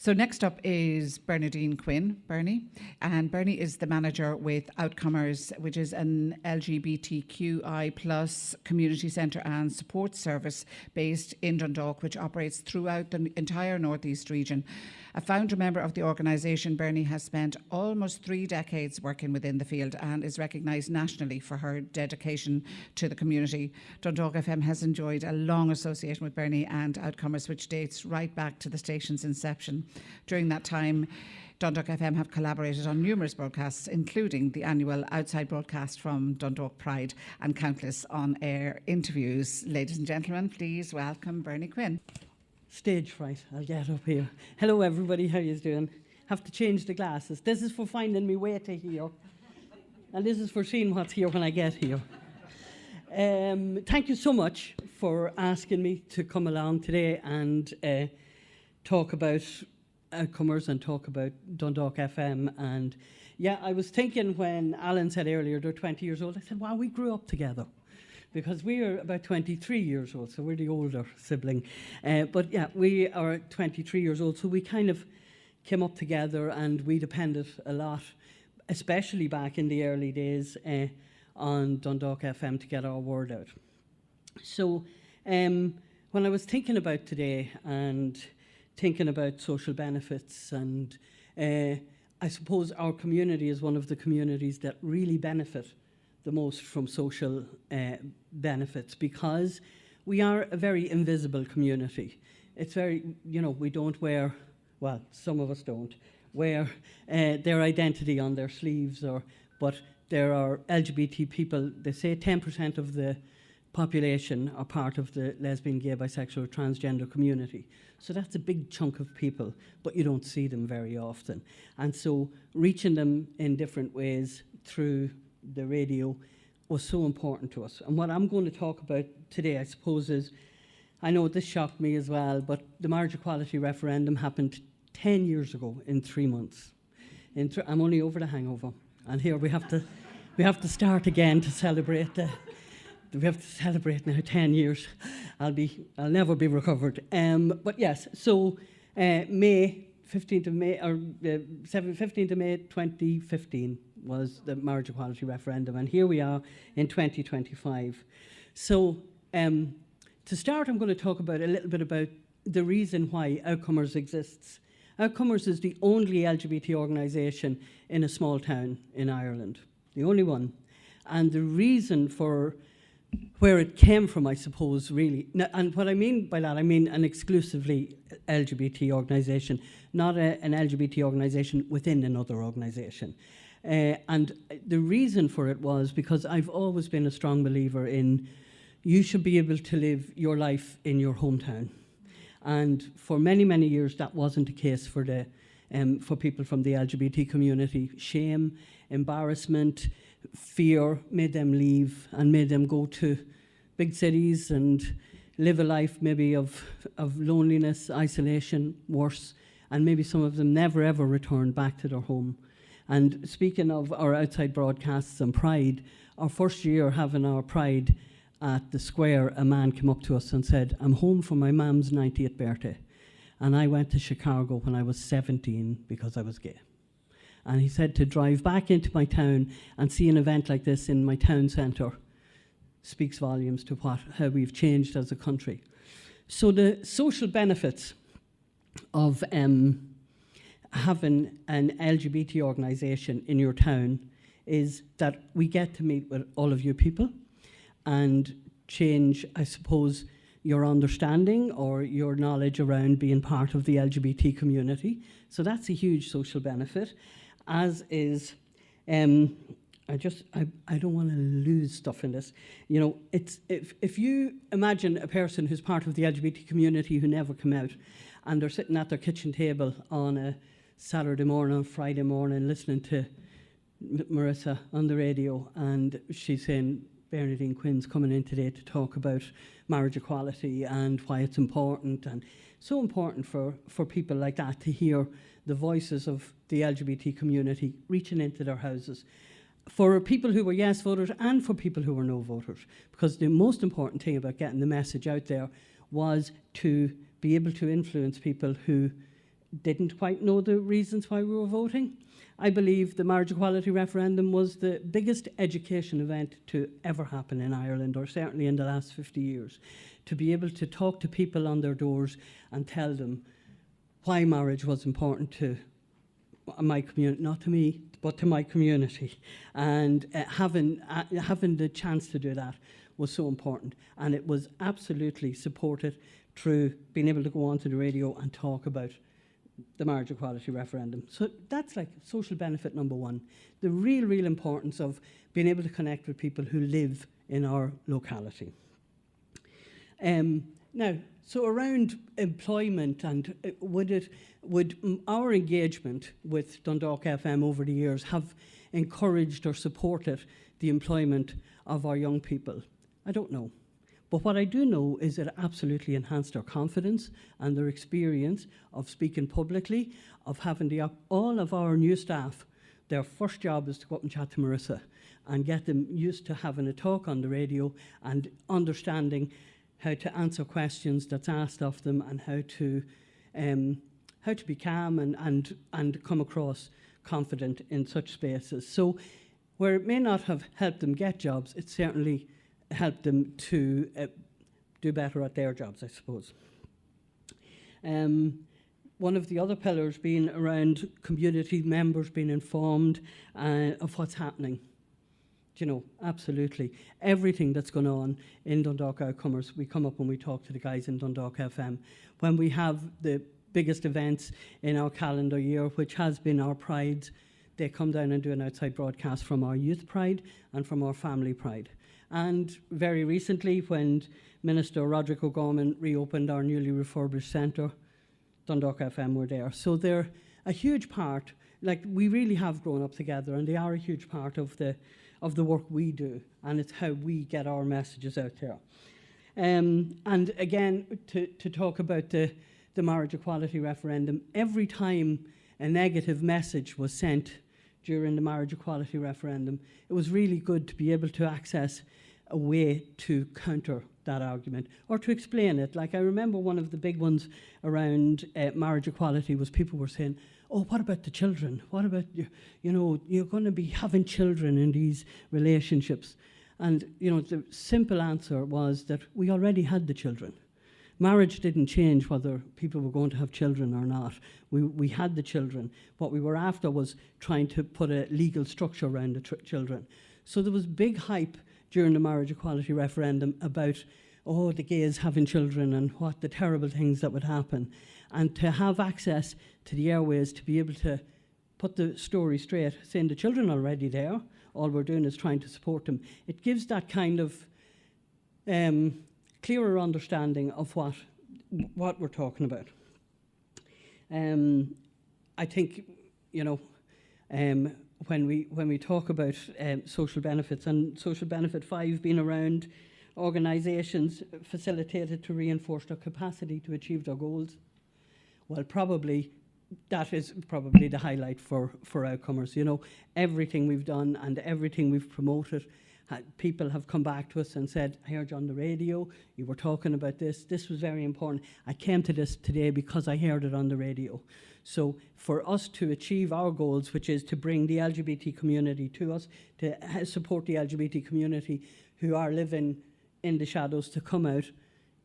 So next up is Bernardine Quinn, Bernie. And Bernie is the manager with Outcomers, which is an LGBTQI plus community centre and support service based in Dundalk, which operates throughout the entire Northeast region. A founder member of the organisation, Bernie has spent almost 3 decades working within the field and is recognised nationally for her dedication to the community. Dundalk FM has enjoyed a long association with Bernie and Outcomers, which dates right back to the station's inception. During that time, Dundalk FM have collaborated on numerous broadcasts, including the annual outside broadcast from Dundalk Pride and countless on-air interviews. Ladies and gentlemen, please welcome Bernie Quinn. Stage fright, I'll get up here. Hello everybody, how you doing? Have to change the glasses. This is for finding me way to here. And this is for seeing what's here when I get here. Thank you so much for asking me to come along today and talk about Outcomers and talk about Dundalk FM. And yeah, I was thinking when Alan said earlier they're 20 years old, I said, wow, we grew up together. Because we are about 23 years old, so we're the older sibling. But yeah, we are 23 years old, so we kind of came up together and we depended a lot, especially back in the early days, on Dundalk FM to get our word out. So when I was thinking about today and thinking about social benefits, and I suppose our community is one of the communities that really benefit the most from social benefits, because we are a very invisible community. It's very, we don't wear, well, some of us don't, wear their identity on their sleeves, but there are LGBT people, they say 10% of the population are part of the lesbian, gay, bisexual, transgender community. So that's a big chunk of people, but you don't see them very often. And so reaching them in different ways through the radio was so important to us. And what I'm going to talk about today, I suppose, is, I know this shocked me as well, but the marriage equality referendum happened 10 years ago in 3 months. I'm only over the hangover, and here we have to start again to celebrate we have to celebrate now 10 years. I'll never be recovered. But yes, so May 15th of May, or 15th of May 2015 was the marriage equality referendum, and here we are in 2025. So to start, I'm going to talk about a little bit about the reason why Outcomers exists. Outcomers is the only LGBT organisation in a small town in Ireland, the only one. And the reason for where it came from, I suppose, really, and what I mean by that, I mean an exclusively LGBT organisation, not an LGBT organisation within another organisation. And the reason for it was because I've always been a strong believer in you should be able to live your life in your hometown. And for many, many years, that wasn't the case for people from the LGBT community. Shame, embarrassment, fear made them leave and made them go to big cities and live a life maybe of loneliness, isolation, worse, and maybe some of them never ever returned back to their home. And speaking of our outside broadcasts and Pride, our first year having our Pride at the square, a man came up to us and said, I'm home for my mum's 90th birthday. And I went to Chicago when I was 17 because I was gay. And he said to drive back into my town and see an event like this in my town centre speaks volumes to how we've changed as a country. So the social benefits of having an LGBT organisation in your town is that we get to meet with all of you people and change, I suppose, your understanding or your knowledge around being part of the LGBT community. So that's a huge social benefit, as is, I don't want to lose stuff in this. It's if you imagine a person who's part of the LGBT community who never come out, and they're sitting at their kitchen table on a Saturday morning, or Friday morning, listening to Marissa on the radio, and she's saying, Bernardine Quinn's coming in today to talk about marriage equality and why it's important, and so important for people like that to hear the voices of the LGBT community reaching into their houses, for people who were yes voters and for people who were no voters, because the most important thing about getting the message out there was to be able to influence people who didn't quite know the reasons why we were voting. I believe the marriage equality referendum was the biggest education event to ever happen in Ireland, or certainly in the last 50 years. To be able to talk to people on their doors and tell them why marriage was important to my community, not to me, but to my community. And having the chance to do that was so important. And it was absolutely supported through being able to go onto the radio and talk about the marriage equality referendum. So that's like social benefit number one. The real importance of being able to connect with people who live in our locality. Now, so around employment, and would our engagement with Dundalk FM over the years have encouraged or supported the employment of our young people? I don't know. But what I do know is it absolutely enhanced their confidence and their experience of speaking publicly, of having all of our new staff, their first job is to go up and chat to Marissa and get them used to having a talk on the radio and understanding how to answer questions that's asked of them, and how to be calm and come across confident in such spaces. So where it may not have helped them get jobs, it certainly help them to do better at their jobs, I suppose. One of the other pillars being around community members being informed of what's happening. Do you know, absolutely. Everything that's going on in Dundalk Outcomers, we come up and we talk to the guys in Dundalk FM. When we have the biggest events in our calendar year, which has been our Pride, they come down and do an outside broadcast from our Youth Pride and from our Family Pride. And very recently, when Minister Roderick O'Gorman reopened our newly refurbished centre, Dundalk FM were there. So they're a huge part, like we really have grown up together, and they are a huge part of the work we do, and it's how we get our messages out there. And again, to talk about the marriage equality referendum, every time a negative message was sent during the marriage equality referendum, it was really good to be able to access a way to counter that argument or to explain it. Like I remember one of the big ones around marriage equality was people were saying, oh, what about the children? What about, you're going to be having children in these relationships. And, the simple answer was that we already had the children. Marriage didn't change whether people were going to have children or not. We had the children. What we were after was trying to put a legal structure around the children. So there was big hype during the marriage equality referendum about, the gays having children and what the terrible things that would happen. And to have access to the airways to be able to put the story straight, saying the children are already there, all we're doing is trying to support them. It gives that kind of clearer understanding of what we're talking about. I think, when we talk about social benefits, and social benefit 5 being around organisations facilitated to reinforce their capacity to achieve their goals, well, that is probably the highlight for Outcomers. Everything we've done and everything we've promoted, people have come back to us and said, I heard you on the radio, you were talking about this was very important. I came to this today because I heard it on the radio. So for us to achieve our goals, which is to bring the LGBT community to us, to support the LGBT community who are living in the shadows, to come out,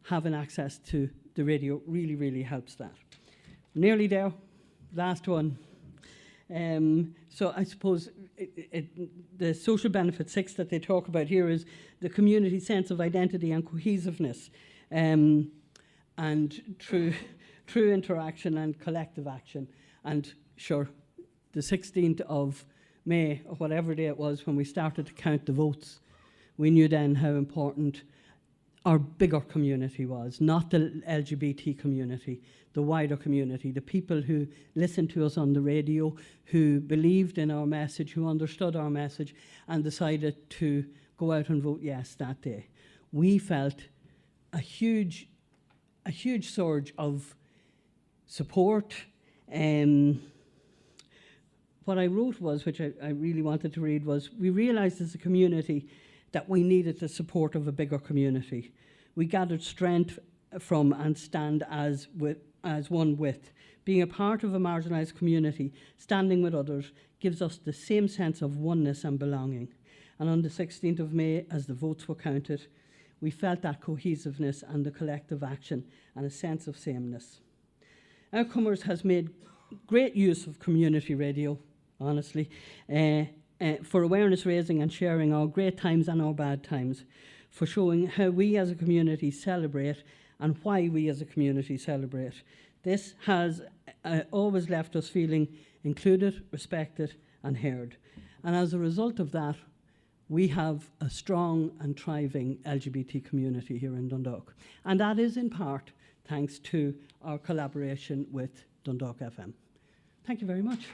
having access to the radio really, really helps that. Nearly there, last one. So I suppose the social benefit 6 that they talk about here is the community sense of identity and cohesiveness, and through interaction and collective action. And sure, the 16th of May, or whatever day it was, when we started to count the votes, we knew then how important our bigger community was, not the LGBT community, the wider community, the people who listened to us on the radio, who believed in our message, who understood our message, and decided to go out and vote yes that day. We felt a huge surge of support. What I wrote was, which I really wanted to read, was, we realised as a community that we needed the support of a bigger community. We gathered strength from and stand as one with. Being a part of a marginalised community, standing with others, gives us the same sense of oneness and belonging. And on the 16th of May, as the votes were counted, we felt that cohesiveness and the collective action and a sense of sameness. Outcomers has made great use of community radio, honestly, for awareness raising and sharing our great times and our bad times, for showing how we as a community celebrate and why we as a community celebrate. This has always left us feeling included, respected and heard. And as a result of that, we have a strong and thriving LGBT community here in Dundalk. And that is in part thanks to our collaboration with Dundalk FM. Thank you very much.